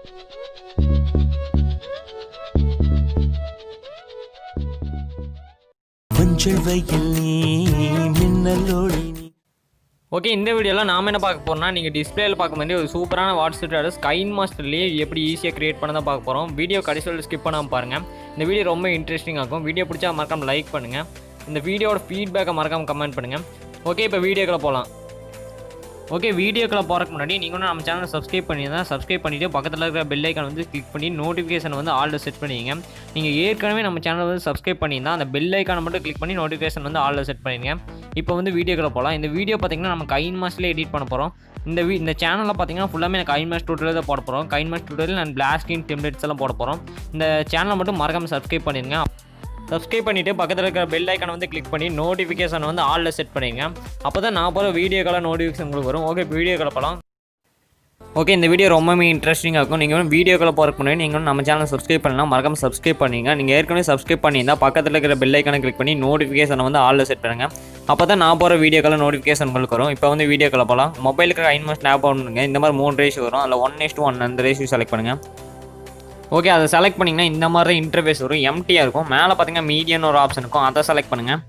Okay, இந்த வீடியோவில் நாம் என்ன பார்க்க போகிறோம்னா, நீங்கள் டிஸ்பிளேயில் பார்க்க வேண்டிய ஒரு சூப்பரான வாட்ஸ்அப் கைன்மாஸ்டர்லேயே எப்படி ஈஸியாக கிரியேட் பண்ண தான் பார்க்க போகிறோம். வீடியோ கடைசியில் ஸ்கிப் பண்ணாமல் பாருங்கள். இந்த வீடியோ ரொம்ப இன்ட்ரெஸ்டிங்காக இருக்கும். வீடியோ பிடிச்சா மறக்காமல் லைக் பண்ணுங்கள். இந்த வீடியோட ஃபீட்பேக்கை மறக்காமல் கமெண்ட் பண்ணுங்கள். ஓகே, இப்போ வீடியோக்குள்ளே போகலாம். ஓகே, வீடியோக்குள்ளே போகிறதுக்கு முன்னாடி நீங்கள் நம்ம சேனலை சப்ஸ்கிரைப் பண்ணியிருந்தால் சப்ஸ்கிரைப் பண்ணிவிட்டு பக்கத்தில் இருக்கிற பெல் ஐக்கான் வந்து கிளிக் பண்ணி நோட்டிஃபிகேஷன் வந்து ஆல்ல செட் பண்ணிங்க. நீங்கள் ஏற்கனவே நம்ம சேனல் வந்து சப்ஸ்கிரைப் பண்ணியிருந்தால் அந்த பெல் ஐக்கானை மட்டும் கிளிக் பண்ணி நோட்டிஃபிகேஷன் வந்து ஆல்ல செட் பண்ணிங்க. இப்போ வந்து வீடியோக்குள்ளே போகலாம். இந்த வீடியோ பார்த்திங்கன்னா நம்ம கைன்மாஸ்டர்லேயே எடிட் பண்ண போகிறோம். இந்த சேனலில் பார்த்தீங்கன்னா ஃபுல்லாமே எனக்கு கைன்மாஸ்டர் டியூட்டோரியல் தான் போட போகிறோம். KineMaster tutorial and black screen templates எல்லாம் போட போகிறோம். இந்த சேனலை மட்டும் மறக்காமல் சப்ஸ்கிரைப் பண்ணிடுங்க. சப்ஸ்கிரைப் பண்ணிவிட்டு பக்கத்தில் இருக்கிற பெல் ஐக்கானை வந்து கிளிக் பண்ணி நோட்டிஃபிகேஷன் வந்து ஆலில் செட் பண்ணிங்க. அப்போ தான் நான் போகிற வீடியோக்கெல்லாம் நோட்டிஃபிகேஷன் உங்களுக்கு வரும். ஓகே, வீடியோக்களை போகலாம். ஓகே, இந்த வீடியோ ரொம்பவே இன்ட்ரெஸ்டிங்காக இருக்கும். நீங்கள் வந்து வீடியோக்களை போகிறதுக்கு முன்னாடி நீங்கள் நம்ம சேனலை சப்ஸ்கிரைப் பண்ணலாம். மறக்காமல் சப்ஸ்கிரைப் பண்ணிங்க. நீங்கள் ஏற்கனவே சப்ஸ்கிரைப் பண்ணியிருந்தால் பக்கத்தில் இருக்கிற பெல் ஐக்கானை கிளிக் பண்ணி நோட்டிஃபிகேஷனை வந்து ஆலில் செட் பண்ணுங்கள். அப்போ தான் நான் போகிற வீடியோக்கெல்லாம் நோட்டிஃபிகேஷன் உங்களுக்கு வரும். இப்போ வந்து வீடியோக்களை போகலாம். மொபைலுக்கு கைன்மாஸ்டர் ஆப் பண்ணுங்க. இந்த மாதிரி 3 ரேஷியோ வரும். அதில் 1:1 அந்த ரேஷியோ செலக்ட் பண்ணுங்கள். ஓகே, அதை செலக்ட் பண்ணிங்கன்னா இந்த மாதிரி இன்டர்ஃபேஸ் வரும். எம்டியாக இருக்கும். மேலே பார்த்தீங்கன்னா மீடியன் ஒரு ஆப்ஷன் இருக்கும். அதை செலக்ட் பண்ணுங்கள்.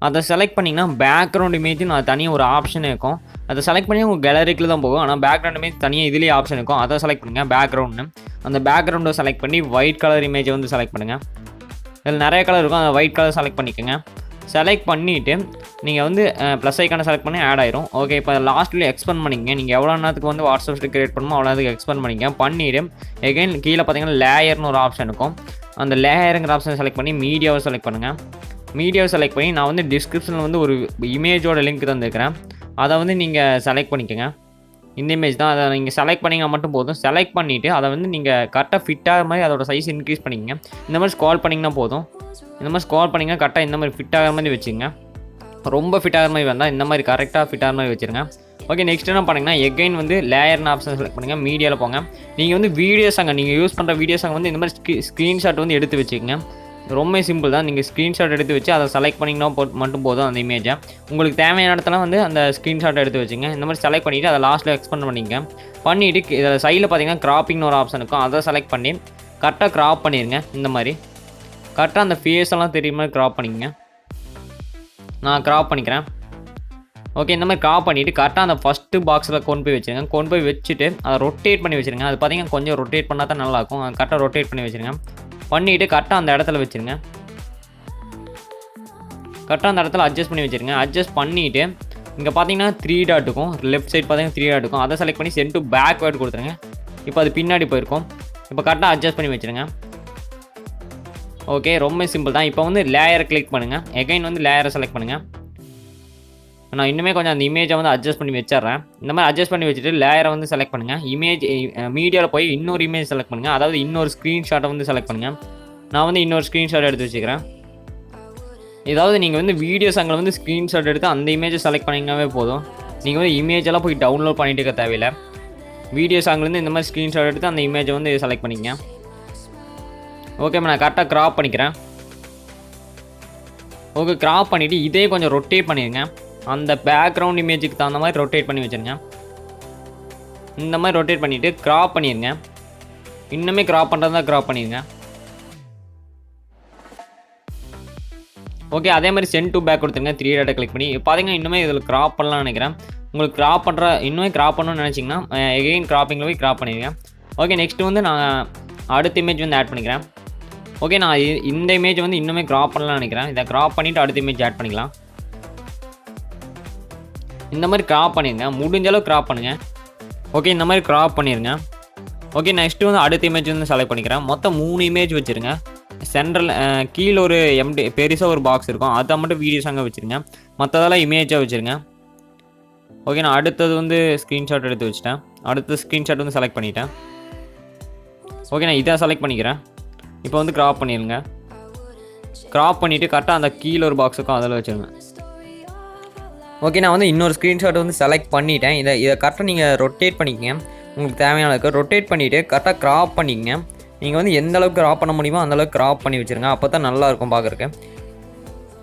அதை செலக்ட் பண்ணிங்கன்னா பேக்ரவுண்ட் இமேஜ்னு அது தனியாக ஒரு ஆப்ஷன் இருக்கும். அதை செலக்ட் பண்ணி உங்கள் கேலரிக்கில் தான் போகும். ஆனால் பேக்ரவுண்ட் இமேஜ் தனியாக இதுலேயே ஆப்ஷன் இருக்கும். அதை செலக்ட் பண்ணுங்கள் பேக்ரவுண்ட்னு. அந்த பேக்ரவுண்டை செலக்ட் பண்ணி ஒயிட் கலர் இமேஜை வந்து செலக்ட் பண்ணுங்கள். இதில் நிறைய கலர் இருக்கும். அந்த ஒயிட் கலர் செலக்ட் பண்ணிக்கோங்க. செலக்ட் பண்ணிவிட்டு நீங்கள் வந்து ப்ளஸ் ஐக்கானை செலக்ட் பண்ணி ஆட் ஆயிரும். ஓகே, இப்போ லாஸ்ட்டில் எக்ஸ்பெண்ட் பண்ணிக்கங்க. நீங்கள் எவ்வளோ நேரத்துக்கு வந்து வாட்ஸ்அப் கிரியேட் பண்ணணுமோ அவ்வளோ நேரத்துக்கு எக்ஸ்பெண்ட் பண்ணிக்க. பண்ணிவிட்டு எகைன் கீழே பார்த்தீங்கன்னா லேயர்னு ஒரு ஆப்ஷன் இருக்கும். அந்த லேயருங்கிற ஆப்ஷனை செலக்ட் பண்ணி மீடியாவை செலக்ட் பண்ணுங்கள். மீடியாவை செலக்ட் பண்ணி நான் வந்து டிஸ்கிரிப்ஷனில் வந்து ஒரு இமேஜோட லிங்க் தந்துருக்கிறேன். அதை வந்து நீங்கள் செலக்ட் பண்ணிக்கோங்க. இந்த இமேஜ் தான். அதை நீங்கள் செலக்ட் பண்ணிங்க மட்டும் போதும். செலக்ட் பண்ணிவிட்டு அதை வந்து நீங்கள் கரெக்டாக ஃபிட்டாக மாதிரி அதோட சைஸ் இன்க்ரீஸ் பண்ணிக்கங்க. இந்த மாதிரி ஸ்க்ரால் பண்ணிங்கன்னா போதும். இந்த மாதிரி ஸ்க்ரால் பண்ணிங்கன்னா கரெக்டாக இந்த மாதிரி ஃபிட் ஆகிற மாதிரி வச்சுங்க. ரொம்ப ஃபிட் ஆகிற மாதிரி வந்தால் இந்த மாதிரி கரெக்டாக ஃபிட் ஆகிற மாதிரி வச்சுருங்க. ஓகே, நெக்ஸ்ட் என்ன பண்ணிங்கன்னா எகைன் வந்து லேயர்னு ஆப்ஷன் செலக்ட் பண்ணுங்கள். மீடியாவில் போங்க. நீங்கள் வந்து வீடியோஸ் அங்கே நீங்கள் யூஸ் பண்ணுற வீடியோஸ் அங்கே வந்து இந்த மாதிரி ஸ்க்ரீன்ஷாட் வந்து எடுத்து வச்சுக்கோங்க. ரொம்ப சிம்பிள் தான். நீங்கள் ஸ்க்ரீன்ஷாட் எடுத்து வச்சு அதை செலக்ட் பண்ணிங்கன்னா மட்டும் போதும். அந்த இமேஜை உங்களுக்கு தேவையான இடத்துல வந்து அந்த ஸ்க்ரீன்ஷாட் எடுத்து வச்சுங்க. இந்த மாதிரி செலக்ட் பண்ணிவிட்டு அதை லாஸ்ட்டில் எக்ஸ்பெண்ட் பண்ணிங்க. பண்ணிவிட்டு இதில் சைடில் பார்த்தீங்கன்னா கிராப்பிங்னு ஒரு ஆப்ஷன் இருக்கும். அதை செலக்ட் பண்ணி கரெக்டாக க்ராப் பண்ணிடுங்க. இந்த மாதிரி கரெக்டாக அந்த ஃபேஸ் எல்லாம் தெரியுற மாதிரி க்ராப் பண்ணிக்கங்க. நான் க்ராப் பண்ணிக்கிறேன். ஓகே, இந்த மாதிரி க்ராப் பண்ணிவிட்டு கரெக்டாக அந்த ஃபஸ்ட்டு பாக்ஸில் கொண்டு போய் வச்சுருங்க. கொண்டு போய் வச்சுட்டு அதை ரொட்டேட் பண்ணி வச்சுருங்க. அது பார்த்தீங்கன்னா கொஞ்சம் ரொட்டேட் பண்ணால் தான் நல்லாயிருக்கும். கரெக்டாக ரொட்டேட் பண்ணி வச்சுருங்க. பண்ணிவிட்டு கரெக்டாக அந்த இடத்துல வச்சுருங்க. கரெக்டாக அந்த இடத்துல அட்ஜஸ்ட் பண்ணி வச்சுருங்க. அட்ஜஸ்ட் பண்ணிவிட்டு இங்கே பார்த்தீங்கன்னா 3 டாட் இருக்கும். லெஃப்ட் சைட் பார்த்தீங்கன்னா 3 டாட் இருக்கும். அதை செலக்ட் பண்ணி சென்ட் டு பேக்வேர்ட் கொடுத்துருங்க. இப்போ அது பின்னாடி போயிருக்கும். இப்போ கரெக்டாக அட்ஜஸ்ட் பண்ணி வச்சுருங்க. ஓகே, ரொம்ப சிம்பிள் தான். இப்போ வந்து லேயரை கிளிக் பண்ணுங்கள். எகைன் வந்து லேயரை செலக்ட் பண்ணுங்கள். நான் இன்னுமே கொஞ்சம் அந்த இமேஜை வந்து அட்ஜஸ்ட் பண்ணி வச்சிட்றேன். இந்த மாதிரி அட்ஜஸ்ட் பண்ணி வச்சுட்டு லேயரை வந்து செலக்ட் பண்ணுங்கள். இமேஜ் மீடியாவில் போய் இன்னொரு இமேஜ் செலக்ட் பண்ணுங்கள். அதாவது இன்னொரு ஸ்க்ரீன்ஷாட்டை வந்து செலக்ட் பண்ணுங்கள். நான் வந்து இன்னொரு ஸ்க்ரீன்ஷாட் எடுத்து வச்சுக்கிறேன். ஏதாவது நீங்கள் வந்து வீடியோஸ் அங்கே வந்து ஸ்க்ரீன்ஷாட் எடுத்து அந்த இமேஜை செலக்ட் பண்ணிங்கனாவே போதும். நீங்கள் வந்து இமேஜெல்லாம் போய் டவுன்லோட் பண்ணிட்டு இருக்க தேவையில்லை. வீடியோஸ் அங்கேருந்து இந்த மாதிரி ஸ்க்ரீன்ஷாட் எடுத்து அந்த இமேஜை வந்து செலக்ட் பண்ணிங்க. ஓகே, நான் கரெக்டாக க்ராப் பண்ணிக்கிறேன். ஓகே, க்ராப் பண்ணிவிட்டு இதே கொஞ்சம் ரொட்டேட் பண்ணிடுங்க. அந்த பேக்ரவுண்ட் இமேஜுக்கு தகுந்த மாதிரி ரொட்டேட் பண்ணி வச்சுருங்க. இந்த மாதிரி ரொட்டேட் பண்ணிவிட்டு க்ராப் பண்ணிடுங்க. இன்னுமே க்ராப் பண்ணுறது தான் க்ராப் பண்ணிடுங்க. ஓகே, அதே மாதிரி சென்ட் டு பேக் கொடுத்துருங்க. 3 டாட்டை கிளிக் பண்ணி பார்த்தீங்கன்னா இன்னுமே இதில் க்ராப் பண்ணலாம்னு நினைக்கிறேன். உங்களுக்கு க்ராப் பண்ணுற இன்னுமே க்ராப் பண்ணணும்னு நினச்சிங்கன்னா எகைன் க்ராப்பிங்கில் போய் க்ராப் பண்ணிடுங்க. ஓகே, நெக்ஸ்ட்டு வந்து நான் அடுத்த இமேஜ் வந்து ஆட் பண்ணிக்கிறேன். ஓகே, நான் இந்த இமேஜ் வந்து இன்னுமே க்ராப் பண்ணலாம்னு நினைக்கிறேன். இதை க்ராப் பண்ணிவிட்டு அடுத்த இமேஜ் ஆட் பண்ணிக்கலாம். இந்த மாதிரி க்ராப் பண்ணிடுங்க. முடிஞ்ச அளவு க்ராப் பண்ணுங்கள். ஓகே, இந்த மாதிரி க்ராப் பண்ணிடுங்க. ஓகே, நெக்ஸ்ட்டு வந்து அடுத்த இமேஜ் வந்து செலக்ட் பண்ணிக்கிறேன். மொத்தம் 3 இமேஜ் வச்சுருங்க. சென்ட்ரல் கீழே ஒரு பெருசாக ஒரு பாக்ஸ் இருக்கும். அதை மட்டும் வீடியோஸ் அங்கே வச்சுருங்க. மற்றதெல்லாம் இமேஜாக வச்சுருங்க. ஓகே, நான் அடுத்தது வந்து ஸ்க்ரீன்ஷாட் எடுத்து வச்சுட்டேன். அடுத்த ஸ்க்ரீன்ஷாட் வந்து செலக்ட் பண்ணிட்டேன். ஓகே, நான் இதை செலக்ட் பண்ணிக்கிறேன். இப்போ வந்து க்ராப் பண்ணிடுங்க. க்ராப் பண்ணிவிட்டு கரெக்டாக அந்த கீழே ஒரு பாக்ஸ் இருக்கும். அதில் வச்சுருங்க. ஓகே, நான் வந்து இன்னொரு ஸ்க்ரீன்ஷாட் வந்து செலக்ட் பண்ணிட்டேன். இதை கரெக்டாக நீங்கள் ரொட்டேட் பண்ணிக்கங்க. உங்களுக்கு தேவையான அளவுக்கு ரொட்டேட் பண்ணிவிட்டு கரெக்டாக க்ராப் பண்ணிக்கங்க. நீங்கள் வந்து எந்த அளவுக்கு க்ராப் பண்ண முடியுமோ அந்தளவுக்கு க்ராப் பண்ணி வச்சுருங்க. அப்போ தான் நல்லாயிருக்கும் பார்க்குறக்கு.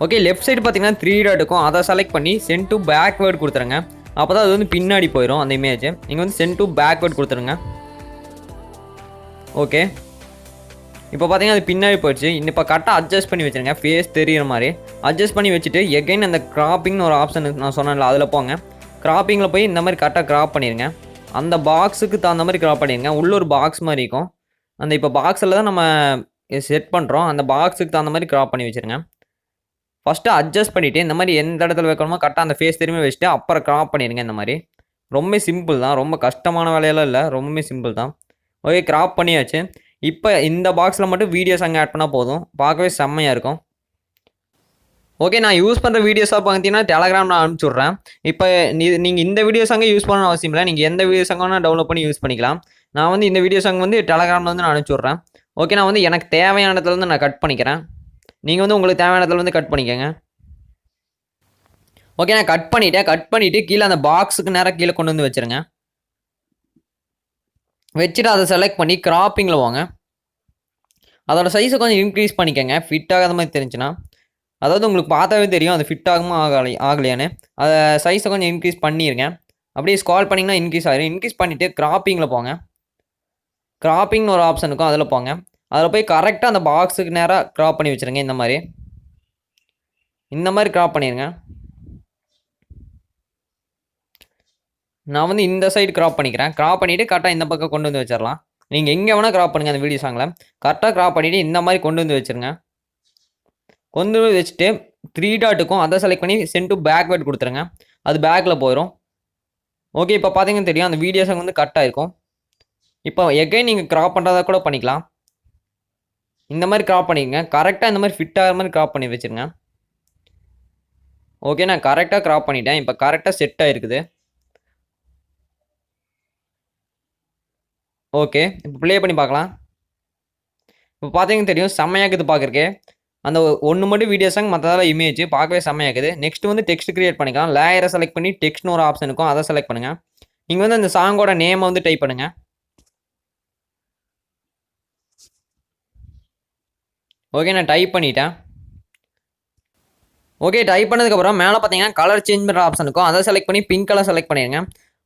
ஓகே, லெஃப்ட் சைடு பார்த்தீங்கன்னா 3 டாட் இருக்கும். அதை செலக்ட் பண்ணி சென்ட் டு பேக்வேர்ட் கொடுத்துருங்க. அப்போ தான் அது வந்து பின்னாடி போயிடும் அந்த இமேஜ். நீங்கள் வந்து சென்ட் டு பேக்வேர்ட் கொடுத்துருங்க. ஓகே, இப்போ பார்த்தீங்கன்னா அது பின்னாடி போயிடுச்சு. இப்போ கரெக்டாக அட்ஜஸ்ட் பண்ணி வச்சுருங்க, ஃபேஸ் தெரிகிற மாதிரி அட்ஜஸ்ட் பண்ணி வச்சுட்டு எகைன் அந்த கிராப்பிங்னு ஒரு ஆப்ஷன் நான் சொன்னேன்ல, அதில் போங்க. கிராப்பிங்கில் போய் இந்த மாதிரி கரெக்டாக கிராப் பண்ணிடுங்க. அந்த பாக்ஸுக்கு தகுந்த மாதிரி கிராப் பண்ணிடுங்க. உள்ள ஒரு பாக்ஸ் மாதிரி இருக்கும். அந்த இப்போ பாக்ஸில் தான் நம்ம செட் பண்ணுறோம். அந்த பாக்ஸுக்கு தகுந்த மாதிரி கிராப் பண்ணி வச்சுருங்க. ஃபஸ்ட்டு அட்ஜஸ்ட் பண்ணிவிட்டு இந்த மாதிரி எந்த இடத்துல வைக்கணுமோ கரெக்டாக அந்த ஃபேஸ் தெரியுமே வச்சுட்டு அப்புறம் கிராப் பண்ணிடுங்க. இந்த மாதிரி ரொம்ப சிம்பிள் தான், ரொம்ப கஷ்டமான வேலையெல்லாம் இல்லை, ரொம்பவே சிம்பிள் தான். ஓகே, கிராப் பண்ணியாச்சு. இப்போ இந்த பாக்ஸில் மட்டும் வீடியோஸ் அங்கே ஆட் பண்ணால் போதும், பார்க்கவே செம்மையாக இருக்கும். ஓகே, நான் யூஸ் பண்ணுற வீடியோஸாக பார்த்தீங்கன்னா டெலகிராம் நான் அனுப்பிச்சி விட்றேன். இப்போ நீங்கள் இந்த வீடியோஸ் அங்கே யூஸ் பண்ணணும் அவசியம் இல்லை, நீங்கள் எந்த வீடியோஸ் அங்கே வேணால் டவுன்லோட் பண்ணி யூஸ் பண்ணிக்கலாம். நான் வந்து இந்த வீடியோஸ் அங்கே வந்து டெலகிராமில் வந்து நான் அனுப்பிச்சி விட்றேன். ஓகே, நான் வந்து எனக்கு தேவையான இடத்துல வந்து நான் கட் பண்ணிக்கிறேன். நீங்கள் வந்து உங்களுக்கு தேவையான இடத்துல வந்து கட் பண்ணிக்கோங்க. ஓகே, நான் கட் பண்ணிவிட்டு கீழே அந்த பாக்ஸுக்கு நேராக கீழே கொண்டு வந்து வச்சுருங்க. வச்சுட்டு அதை செலக்ட் பண்ணி கிராப்பிங்கில் வாங்க. அதோட சைஸை கொஞ்சம் இன்க்ரீஸ் பண்ணிக்கோங்க, ஃபிட் ஆகாத மாதிரி தெரிஞ்சுன்னா. அதாவது உங்களுக்கு பார்த்தாவே தெரியும் அது ஃபிட் ஆகுமா ஆகலையான்னு. அதை சைஸை கொஞ்சம் இன்க்ரீஸ் பண்ணிடுங்க. அப்படியே ஸ்க்ரால் பண்ணிங்கன்னா இன்க்ரீஸ் ஆகிடும். இன்க்ரீஸ் பண்ணிவிட்டு கிராப்பிங்கில் போங்க. கிராப்பிங்னு ஒரு ஆப்ஷன் இருக்கும், அதில் போங்க. அதில் போய் கரெக்டாக அந்த பாக்ஸுக்கு நேராக கிராப் பண்ணி வச்சுருங்க. இந்த மாதிரி கிராப் பண்ணிடுங்க. நான் வந்து இந்த சைடு கிராப் பண்ணிக்கிறேன். கிராப் பண்ணிவிட்டு கரெக்டாக இந்த பக்கம் கொண்டு வந்து வச்சிடலாம். நீங்கள் எங்கே வேணால் கிராப் பண்ணுங்கள். அந்த வீடியோ சாங்கில் கரெக்டாக கிராப் பண்ணிவிட்டு இந்த மாதிரி கொண்டு வந்து வச்சுருங்க. கொண்டு வந்து வச்சுட்டு 3 டாட்டுக்கும் அதை செலக்ட் பண்ணி சென்ட் டு பேக்வேர்ட் கொடுத்துருங்க. அது பேக்கில் போயிடும். ஓகே, இப்போ பார்த்தீங்கன்னா தெரியும் அந்த வீடியோ சாங் வந்து கரெக்டாக இருக்கும். இப்போ எகைன் நீங்கள் கிராப் பண்ணுறதா கூட பண்ணிக்கலாம். இந்த மாதிரி கிராப் பண்ணிக்கங்க. கரெக்டாக இந்த மாதிரி ஃபிட் ஆகிற மாதிரி கிராப் பண்ணி வச்சுருங்க. ஓகே, நான் கரெக்டாக கிராப் பண்ணிட்டேன். இப்போ கரெக்டாக செட் ஆகிருக்குது. ஓகே, இப்போ ப்ளே பண்ணி பார்க்கலாம். இப்போ பார்த்தீங்கன்னா தெரியும் செம்மையாக்குது பார்க்குறக்கே. அந்த ஒன்று மட்டும் வீடியோ சாங், மற்றதால இமேஜ் பார்க்கவே செம்மையாக்குது. நெக்ஸ்ட் வந்து டெக்ஸ்ட் கிரியேட் பண்ணிக்கலாம். லேயரை செலக்ட் பண்ணி டெக்ஸ்ட்னு ஒரு ஆப்ஷன் இருக்கும், அதை செலக்ட் பண்ணுங்கள். நீங்கள் வந்து அந்த சாங்கோட நேமை வந்து டைப் பண்ணுங்கள். ஓகே, நான் டைப் பண்ணிட்டேன். ஓகே, டைப் பண்ணதுக்கப்புறம் மேலே பார்த்தீங்கன்னா கலர் சேஞ்ச் பண்ணுற ஆப்ஷன் இருக்கும், அதை செலக்ட் பண்ணி பிங்க் கலர் செலக்ட் பண்ணிடுங்க.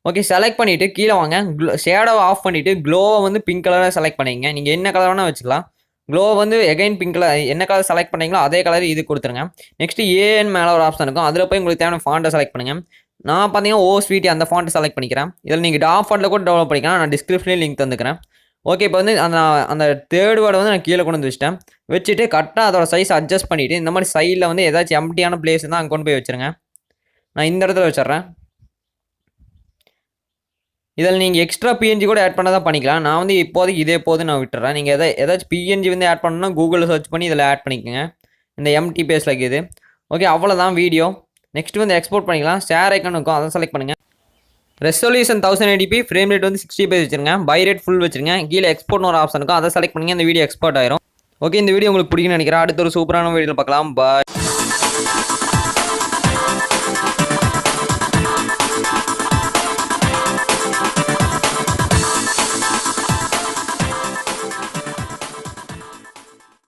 ஓகே, செலக்ட் பண்ணிவிட்டு கீழே வாங்க. ஷேடோவை ஆஃப் பண்ணிவிட்டு க்ளோவை வந்து பிங்க் கலராக செலக்ட் பண்ணிங்க. நீங்கள் என்ன கலர் வேணால் வச்சுக்கலாம். க்ளோ வந்து எகைன் பிங்க் கலர், என்ன கலர் செலக்ட் பண்ணீங்களோ அதே கலர் இது கொடுத்துருங்க. நெக்ஸ்ட்டு ஏஎன் மேலே ஒரு ஆப்ஷன் இருக்கும், அதில் போய் உங்களுக்கு தேவையான ஃபாண்ட்டை செலக்ட் பண்ணுங்கள். நான் பார்த்தீங்கன்னா ஸ்வீட்டி அந்த ஃபாண்ட்டை செலக்ட் பண்ணிக்கிறேன். இதில் நீங்கள் டாப் ஃபாண்ட்டில் கூட டெவலப் பண்ணிக்கலாம், நான் டிஸ்கிரிப்ஷன்லேயே லிங்க் தந்துக்கிறேன். ஓகே, இப்போ வந்து அந்த தேர்ட் வேர்டை வந்து நான் கீழே கொண்டு வந்து வச்சுட்டு கரெக்டாக அதோட சைஸ் அட்ஜஸ்ட் பண்ணிவிட்டு இந்த மாதிரி சைடில் வந்து ஏதாச்சும் எம்டியான பிளேஸ் தான் அங்கே கொண்டு போய் வச்சுருங்க. நான் இந்த இடத்துல வச்சிட்றேன். இதில் நீங்கள் எக்ஸ்ட்ரா பிஎன்ஜி கூட ஆட் பண்ண தான் பண்ணிக்கலாம். நான் வந்து இப்போதைக்கு இதே போது நான் விட்டுறேன். நீங்கள் ஏதாச்சும் பிஎன்ஜி வந்து ஆட் பண்ணணும்னா கூகுளில் சர்ச் பண்ணி இதில் ஆட் பண்ணிக்கோங்க. இந்த எம்டி பேஸில் இருக்குது. ஓகே, அவ்வளோதான் வீடியோ. நெக்ஸ்ட் வந்து எக்ஸ்போர்ட் பண்ணிக்கலாம். ஷேர் ஐக்கான் இருக்கும், அதை செலக்ட் பண்ணுங்கள். ரெசல்யூஷன் 1080p, ஃப்ரேம் ரேட் வந்து 60 வச்சுருங்க. பை ரேட் ஃபுல் வச்சுருங்க. கீழே எக்ஸ்போர்ட்னு ஒரு ஆப்ஷன் இருக்கும், அதை செலக்ட் பண்ணுங்கள். இந்த வீடியோ எக்ஸ்போர்ட் ஆயிரும். ஓகே, இந்த வீடியோ உங்களுக்கு பிடிக்குன்னு நினைக்கிறேன். அடுத்த ஒரு சூப்பரான வீடியோவில் பார்க்கலாம். பாய்.